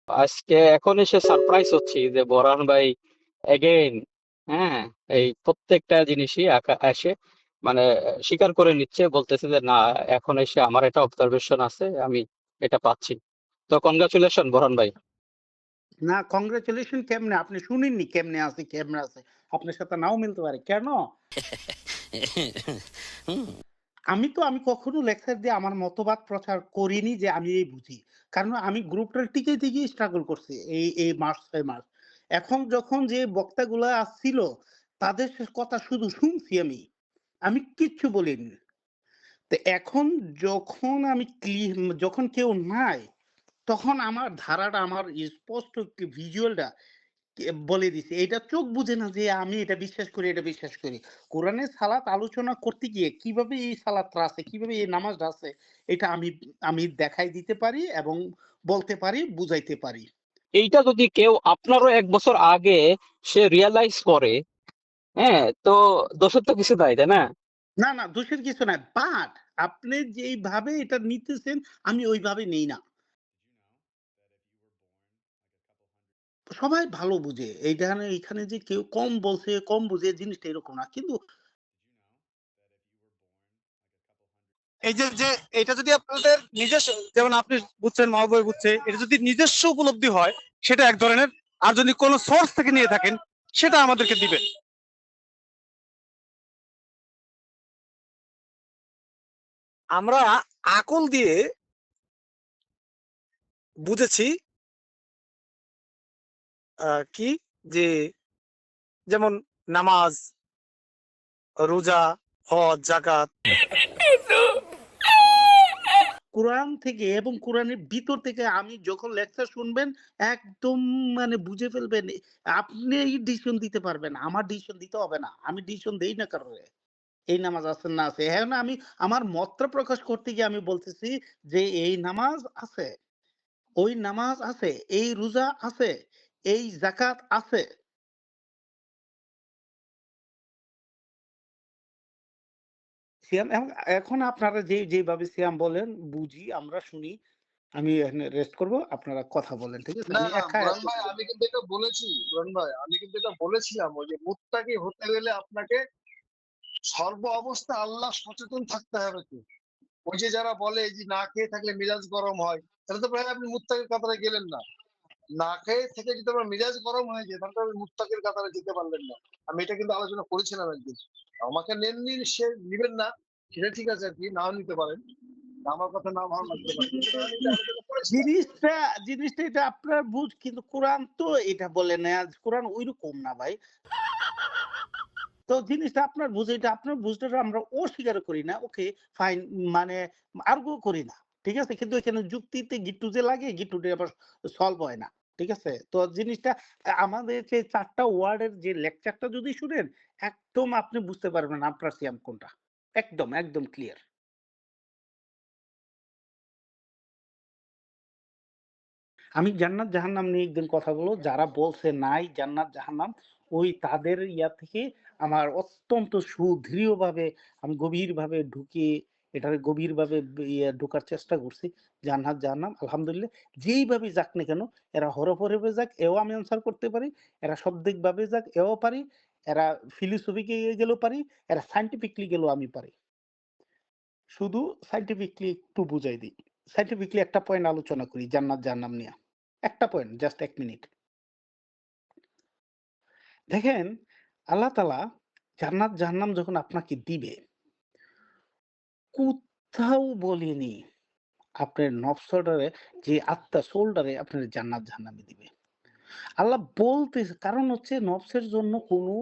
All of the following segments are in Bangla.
আজকে এখন এসে সারপ্রাইজ হচ্ছি যে বোরহান ভাই এগেইন, হ্যাঁ, এই প্রত্যেকটা জিনিসই এসে মানে স্বীকার করে নিচ্ছে, বলতেছে যে না, এখন এসে আমার এটা অবজারভেশন আছে, আমি এটা পাচ্ছি। তো কনগ্রাচুলেশন বোরহান ভাই। না, কংগ্রেচুলেশন কেমনে? আপনি শুনেননি কেমনে আছে, কেমনে আছে? আপনার সাথে নাও মিলতে পারে। কেন? আমি কখনো লেকচার দিয়ে আমার মতবাদ প্রচার করিনি যে আমি এই বুঝি। কারণ আমি গ্রুপটার টিকে স্ট্রাগল করছি এই মাস ৬ মাস। এখন যখন যে বক্তাগুলা আসছিল, তাদের কথা শুধু শুনছি আমি। আমি কিচ্ছু বলিনি। তো এখন যখন কেউ নাই, তখন আমার ধারাটা, আমার স্পষ্ট ভিজুয়ালটা বলে দিছে। এটা চোখ বুঝে না যে আমি এটা বিশ্বাস করি, এটা বিশ্বাস করি। কোরআনের সালাত আলোচনা করতে গিয়ে কিভাবে এই সালাতটা আছে, কিভাবে এই নামাজটা আছে, এটা আমি আমি দেখাই দিতে পারি এবং বলতে পারি, বুঝাইতে পারি। এইটা যদি কেউ আপনারও ১ বছর আগে সে রিয়ালাইজ করে, হ্যাঁ, তো দোষের তো কিছু নাই, তাই না? না, না, দোষের কিছু নাই। বাট আপনি যেইভাবে এটা নিতেছেন, আমি ওইভাবে নেই না। সবাই ভালো বুঝে। এইখানে যে কেউ কম বলছে, কম বুঝে, জিনিসটা এরকম না। কিন্তু এই যে এটা যদি আপনাদের নিজস্ব, যেমন আপনি বুঝছেন, মহাবয় বুঝছে, এটা যদি নিজস্ব উপলব্ধি হয় সেটা এক ধরনের, আর যদি কোনো সোর্স থেকে নিয়ে থাকেন সেটা আমাদেরকে দিবেন। আমরা আকল দিয়ে বুঝেছি কি, যে যেমন নামাজ, রোজা, হজ, যাকাত। কোরআন থেকে এবং কোরআনের ভিতর থেকে আমি যখন লেকচার শুনবেন, একদম মানে বুঝে ফেলবেন। আপনি ডিসিশন দিতে পারবেন। আমার ডিসিশন দিতে হবে না। আমি ডিসিশন দেই না কারোরে। এই নামাজ আছে না আছে। হ্যাঁ, না, আমি আমার মতটা প্রকাশ করতে গিয়ে আমি বলতেছি যে এই নামাজ আছে, ওই নামাজ আছে, এই রোজা আছে, এই যাকাত আছে। সিয়াম এখন আপনারা যেভাবে সিয়াম বলেন, বুঝি, আমরা শুনি। আমি এখানে রেস্ট করব। আপনারা কথা বলেন। ঠিক আছে? না আমি না একা বুরান এত ভাই, আমি কিন্তু এটা বলেছি। বুরান ভাই, আমি কিন্তু এটা বলেছিলাম, ওই যে মুত্তাকি হতে গেলে আপনাকে সর্ব অবস্থা আল্লাহ সচেতন থাকতে হবে। তো ওই যে যারা বলে যে না খেয়ে থাকলে মেজাজ গরম হয়, তাহলে তো ভাই আপনি মুত্তাকির কাতারে গেলেন না। না খেয়ে থেকে যদি আমার মেজাজ গরম হয়ে যায়, তাহলে তো আপনি মুত্তাকির কাতারে যেতে পারলেন না। আমি এটা কিন্তু আলোচনা করেছিলাম একদিন। আমাকে নেননি, সে নিবেন না, সেটা ঠিক আছে আর কি, নাও নিতে পারেন, আমার কথা না ভালো লাগতে পারে, কিন্তু আমি এটা আলোচনা করেছিলাম। জিনিসটা জিনিসটা এটা আপনার বুঝ, কিন্তু কোরআন তো এটা বলে না। কোরআন ঐরকম না ভাই। তো জিনিসটা আপনার বুঝ, এটা আপনার বুঝটা আমরা অস্বীকার করি না। ওকে, ফাইন, মানে আর্গুও করি না। ঠিক আছে? কিন্তু এখানে যুক্তিতে গিট্টু যে লাগে, গিট্টুটা আবার সলভ হয় না। ঠিক আছে? তো জিনিসটা আমাদের যে ৪ টা ওয়ার্ডের যে লেকচারটা যদি শুনেন, একদম আপনি বুঝতে পারবেন আপনার সিয়াম কোনটা। একদম, একদম ক্লিয়ার। আমি জান্নাত জাহান্নাম নিয়ে একদিন কথা বলবো। যারা বলছে নাই জান্নাত জাহান্নাম, ওই তাদের থেকে আমার অত্যন্ত সুদৃঢ়ভাবে আমি গভীরভাবে ঢুকে এটাকে গভীরভাবে ঢোকার চেষ্টা করছি। জান্নাত জাহান্নাম আলহামদুলিল্লাহ যেইভাবে যাক না কেন, এরা হরফে যাক এও আমি আনসার করতে পারি, এরা শব্দিকভাবে যাক এও পারি, এরা ফিলোসফিকে গেলেও পারি, এরা সায়েন্টিফিকলি গেলেও আমি পারি। শুধু সায়েন্টিফিকলি একটু বুঝাই দিই। সায়েন্টিফিকলি একটা পয়েন্ট আলোচনা করি জান্নাত জাহান্নাম নিয়া। একটা পয়েন্ট, জাস্ট ১ মিনিট। দেখেন, আল্লাহ তাআলা জান্নাত জাহান্নাম যখন আপনাকে দিবে, কোথাও বলেনি আপনার নফসটারে, যে আত্মা সোলটারে আপনার জান্নাত জাহান্নামে দিবে। আল্লাহ বলতেছে, কারণ হচ্ছে নফসের জন্য কোনো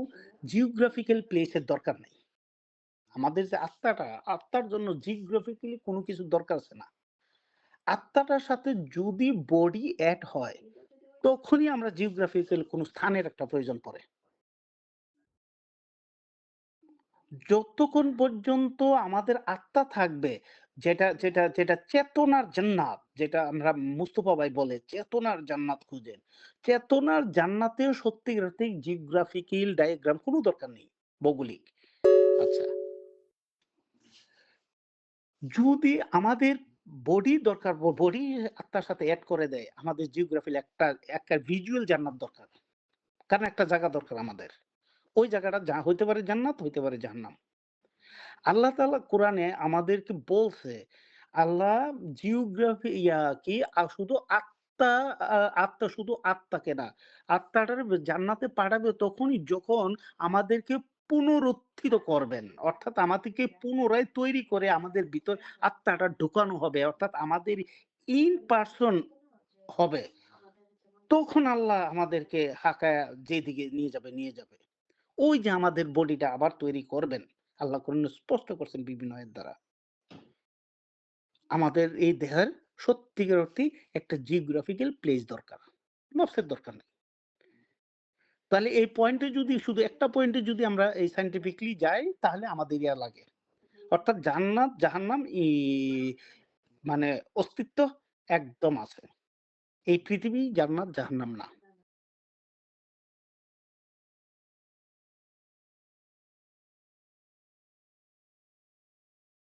জিওগ্রাফিক্যাল প্লেস এর দরকার নেই। আমাদের যে আত্মাটা, আত্মার জন্য জিওগ্রাফিক্যালি কোনো কিছুর দরকার আছে না। আত্মাটার সাথে যদি বডি এড হয়, তখনই আমরা জিওগ্রাফিক্যাল কোনো স্থানের একটা প্রয়োজন পড়ে। যতক্ষণ পর্যন্ত আমাদের আত্মা থাকবে, যেটা চেতনার জান্নাত, যেটা আমরা মুস্তফা ভাই বলে চেতনার জান্নাত খুঁজেন। চেতনার জান্নাতেও সত্যিকারের জিওগ্রাফিক্যাল ডায়াগ্রাম কোনো দরকার নেই, ভৌগোলিক। আচ্ছা, যদি আমাদের বডি দরকার, বডি আত্মার সাথে অ্যাড করে দেয়। আমাদের জিওগ্রাফির একটা ভিজুয়াল জান্নাত দরকার। কারণ একটা জায়গা দরকার আমাদের। ওই জায়গাটা হইতে পারে জান্নাত, হইতে পারে জাহান্নাম। আল্লাহ তাআলা কোরআনে আমাদেরকে বলছে, আল্লাহ জিওগ্রাফি কি শুধু আত্মা শুধু আত্মাকে না, আত্মাটার জান্নাতে পাঠাবে তখনই যখন আমাদেরকে পুনরুত্থিত করবেন। অর্থাৎ আমাদেরকে পুনরায় তৈরি করে আমাদের ভিতর আত্মাটা ঢুকানো হবে। অর্থাৎ আমাদের ইন পারসন হবে। তখন আল্লাহ আমাদেরকে হাঁকায়া যেদিকে নিয়ে যাবে। ওই যে আমাদের বডিটা আবার তৈরি করবেন। আল্লাহ কোরআনে স্পষ্ট করছেন বিভিন্ন আয়াত দ্বারা। আমাদের এই দেহের সত্যিকার অর্থেই একটা জিওগ্রাফিক্যাল প্লেস দরকার। নফসের দরকার নেই। তাহলে এই পয়েন্টে যদি শুধু একটা পয়েন্টে যদি আমরা এই সায়েন্টিফিক্যালি যাই তাহলে আমাদের ইয়া লাগে। অর্থাৎ জান্নাত জাহান্নাম মানে অস্তিত্ব একদম আছে। এই পৃথিবী জান্নাত জাহান্নাম না।